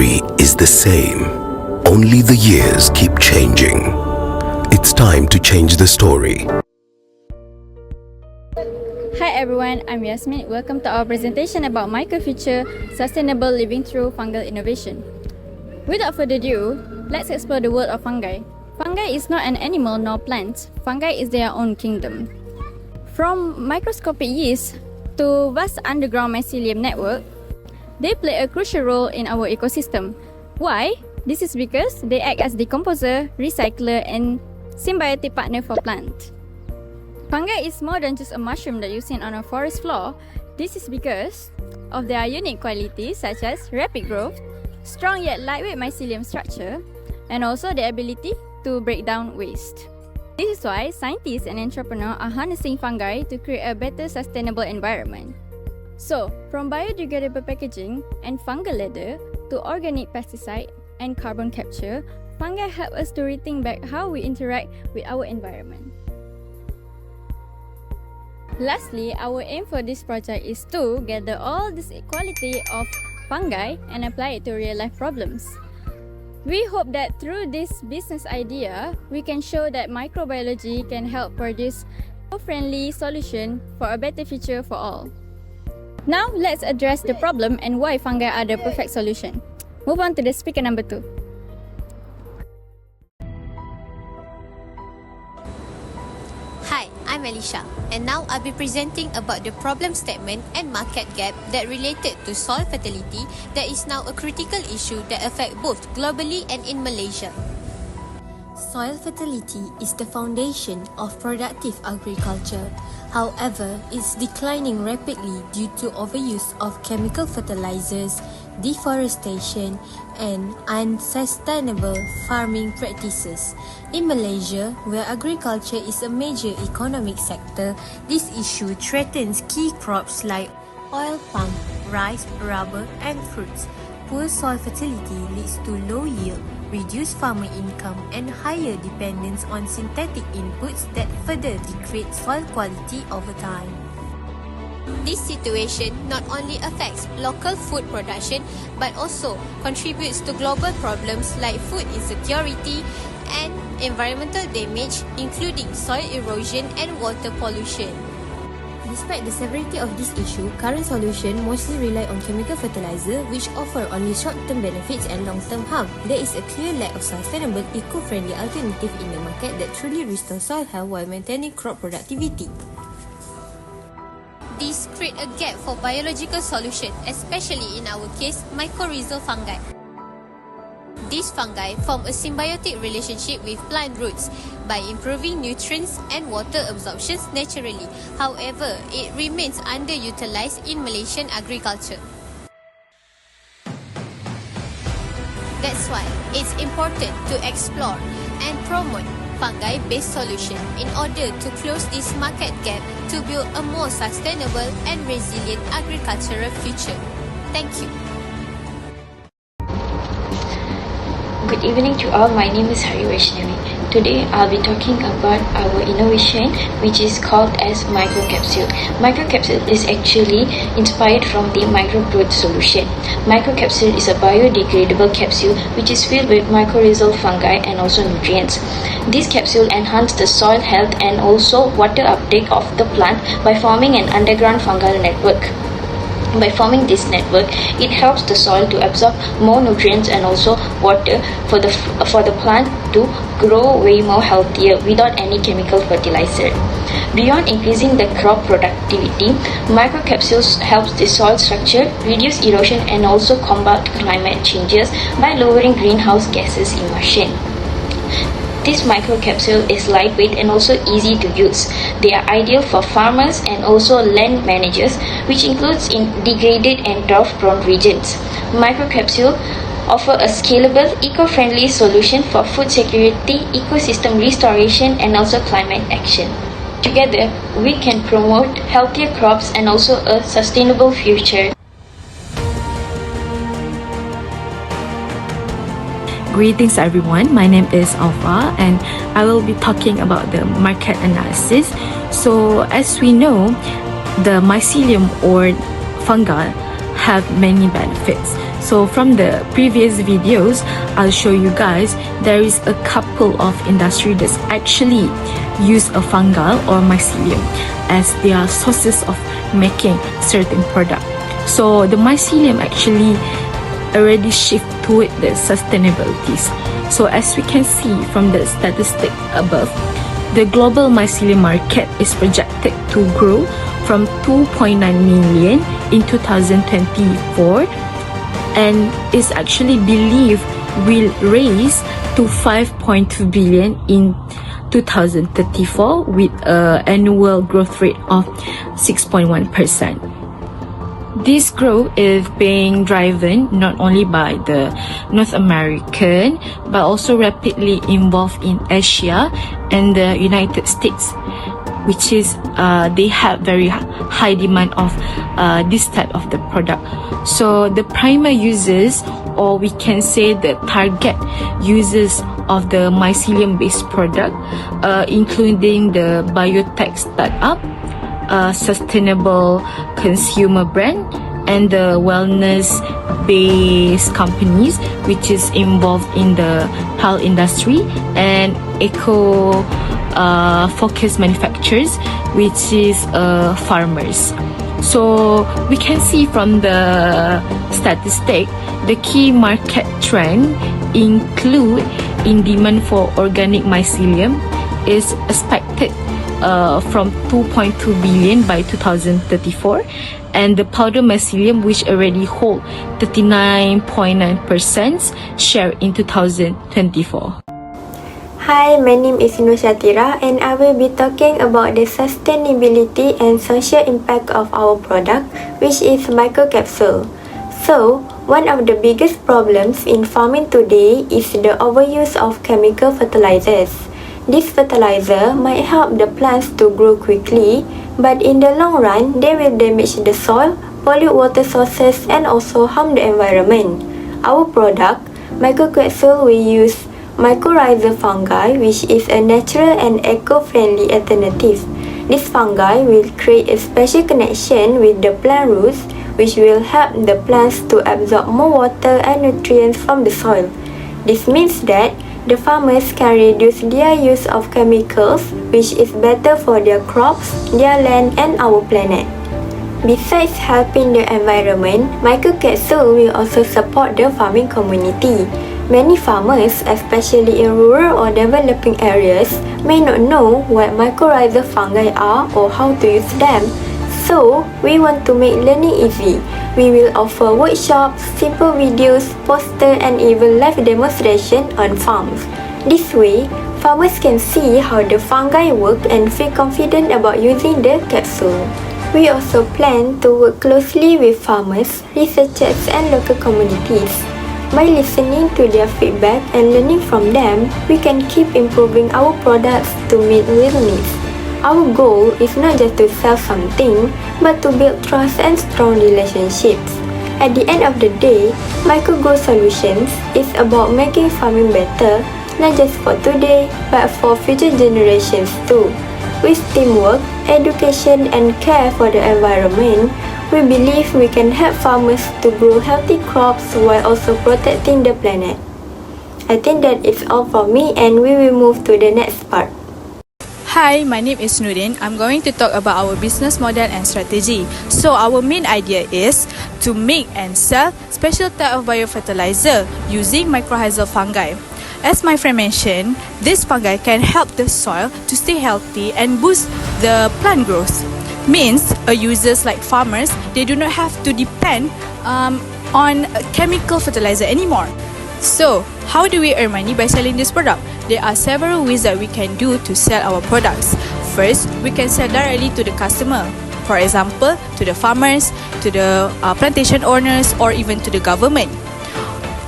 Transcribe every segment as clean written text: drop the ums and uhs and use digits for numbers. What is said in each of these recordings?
story is the same. Only the years keep changing. It's time to change the story. Hi everyone, I'm Yasmin. Welcome to our presentation about MycoFuture, Sustainable Living Through Fungal Innovation. Without further ado, let's explore the world of fungi. Fungi is not an animal nor plant. Fungi is their own kingdom. From microscopic yeast to vast underground mycelium network, they play a crucial role in our ecosystem. Why? This is because they act as decomposer, recycler, and symbiotic partner for plants. Fungi is more than just a mushroom that you see on a forest floor. This is because of their unique qualities such as rapid growth, strong yet lightweight mycelium structure, and also the ability to break down waste. This is why scientists and entrepreneurs are harnessing fungi to create a better sustainable environment. So, from biodegradable packaging and fungal leather to organic pesticide and carbon capture, fungi help us to rethink back how we interact with our environment. Lastly, our aim for this project is to gather all this quality of fungi and apply it to real-life problems. We hope that through this business idea, we can show that microbiology can help produce a friendly solution for a better future for all. Now, let's address the problem and why fungi are the perfect solution. Move on to the speaker number 2. Hi, I'm Alicia, and now I'll be presenting about the problem statement and market gap that related to soil fertility that is now a critical issue that affects both globally and in Malaysia. Soil fertility is the foundation of productive agriculture. However, it's declining rapidly due to overuse of chemical fertilizers, deforestation, and unsustainable farming practices. In Malaysia, where agriculture is a major economic sector, this issue threatens key crops like oil palm, rice, rubber, and fruits. Poor soil fertility leads to low yield, reduced farmer income, and higher dependence on synthetic inputs that further degrade soil quality over time. This situation not only affects local food production but also contributes to global problems like food insecurity and environmental damage, including soil erosion and water pollution. Despite the severity of this issue, current solutions mostly rely on chemical fertilizer, which offer only short-term benefits and long-term harm. There is a clear lack of sustainable, eco-friendly alternative in the market that truly restore soil health while maintaining crop productivity. This creates a gap for biological solution, especially in our case, mycorrhizal fungi. These fungi form a symbiotic relationship with plant roots by improving nutrients and water absorption naturally. However, it remains underutilized in Malaysian agriculture. That's why it's important to explore and promote fungi-based solution in order to close this market gap to build a more sustainable and resilient agricultural future. Thank you. Good evening to all, my name is Hari Vaishnavi. Today I'll be talking about our innovation which is called as MycoCapsule. MycoCapsule is actually inspired from the microgrowth solution. MycoCapsule is a biodegradable capsule which is filled with mycorrhizal fungi and also nutrients. This capsule enhances the soil health and also water uptake of the plant by forming an underground fungal network. By forming this network, it helps the soil to absorb more nutrients and also water for the plant to grow way more healthier without any chemical fertilizer. Beyond increasing the crop productivity, MycoCapsules helps the soil structure, reduce erosion, and also combat climate changes by lowering greenhouse gases emission. This microcapsule is lightweight and also easy to use. They are ideal for farmers and also land managers, which includes in degraded and drought-prone regions. Microcapsule offer a scalable, eco-friendly solution for food security, ecosystem restoration, and also climate action. Together, we can promote healthier crops and also a sustainable future. Greetings everyone, my name is Alpha and I will be talking about the market analysis. So as we know, the mycelium or fungi have many benefits. So from the previous videos, I'll show you guys there is a couple of industry that's actually use a fungal or mycelium as their sources of making certain product. So the mycelium actually already shift toward the sustainabilities. So as we can see from the statistic above, the global mycelium market is projected to grow from 2.9 million in 2024 and is actually believed will raise to 5.2 billion in 2034 with an annual growth rate of 6.1%. This growth is being driven not only by the North American but also rapidly involved in Asia and the United States, which is they have very high demand of this type of the product. So the primary users, or we can say the target users of the mycelium based product, including the biotech startup, sustainable consumer brand, and the wellness based companies which is involved in the health industry, and eco focused manufacturers which is farmers. So we can see from the statistic the key market trend include in demand for organic mycelium is expected from 2.2 billion by 2034, and the powder mycelium which already hold 39.9% share in 2024. Hi, my name is Nur Shatira and I will be talking about the sustainability and social impact of our product, which is MycoCapsule. So, one of the biggest problems in farming today is the overuse of chemical fertilizers. This fertilizer might help the plants to grow quickly, but in the long run, they will damage the soil, pollute water sources, and also harm the environment. Our product, MycoCapsule, will use Mycorrhizal fungi, which is a natural and eco-friendly alternative. This fungi will create a special connection with the plant roots, which will help the plants to absorb more water and nutrients from the soil. This means that the farmers can reduce their use of chemicals, which is better for their crops, their land, and our planet. Besides helping the environment, MycoCapsule will also support the farming community. Many farmers, especially in rural or developing areas, may not know what mycorrhizal fungi are or how to use them. So, we want to make learning easy. We will offer workshops, simple videos, posters, and even live demonstration on farms. This way, farmers can see how the fungi work and feel confident about using the capsule. We also plan to work closely with farmers, researchers, and local communities. By listening to their feedback and learning from them, we can keep improving our products to meet real needs. Our goal is not just to sell something, but to build trust and strong relationships. At the end of the day, MycoGrow Solutions is about making farming better, not just for today, but for future generations too. With teamwork, education, and care for the environment, we believe we can help farmers to grow healthy crops while also protecting the planet. I think that is all from me, and we will move to the next part. Hi, my name is Nurin. I'm going to talk about our business model and strategy. So our main idea is to make and sell special type of biofertilizer using mycorrhizal fungi. As my friend mentioned, this fungi can help the soil to stay healthy and boost the plant growth. Means users like farmers, they do not have to depend on chemical fertilizer anymore. So, how do we earn money by selling this product? There are several ways that we can do to sell our products. First, we can sell directly to the customer. For example, to the farmers, to the plantation owners, or even to the government.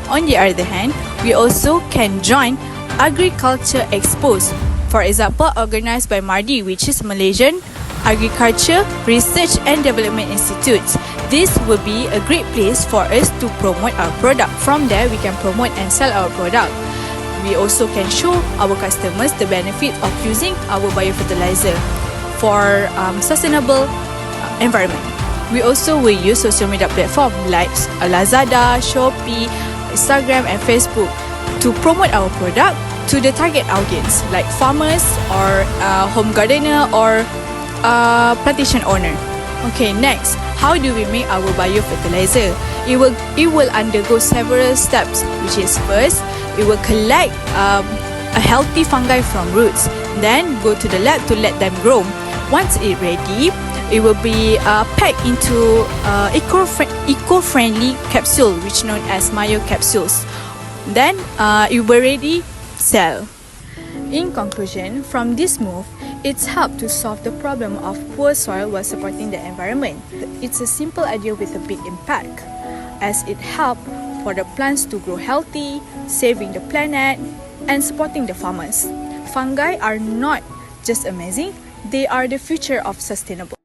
On the other hand, we also can join agriculture expos. For example, organized by MARDI, which is Malaysian Agriculture Research and Development Institute. This will be a great place for us to promote our product. From there, we can promote and sell our product. We also can show our customers the benefit of using our biofertilizer for sustainable environment. We also will use social media platforms like Lazada, Shopee, Instagram and Facebook to promote our product to the target audience like farmers or home gardener or plantation owner. Okay, next, how do we make our biofertilizer? It will undergo several steps, which is first, it will collect a healthy fungi from roots, then go to the lab to let them grow. Once it's ready, it will be packed into eco-friendly capsule, which known as MycoCapsules. Then it will ready sell. In conclusion, from this move, it's helped to solve the problem of poor soil while supporting the environment. It's a simple idea with a big impact, as it helps for the plants to grow healthy, saving the planet, and supporting the farmers. Fungi are not just amazing, they are the future of sustainable.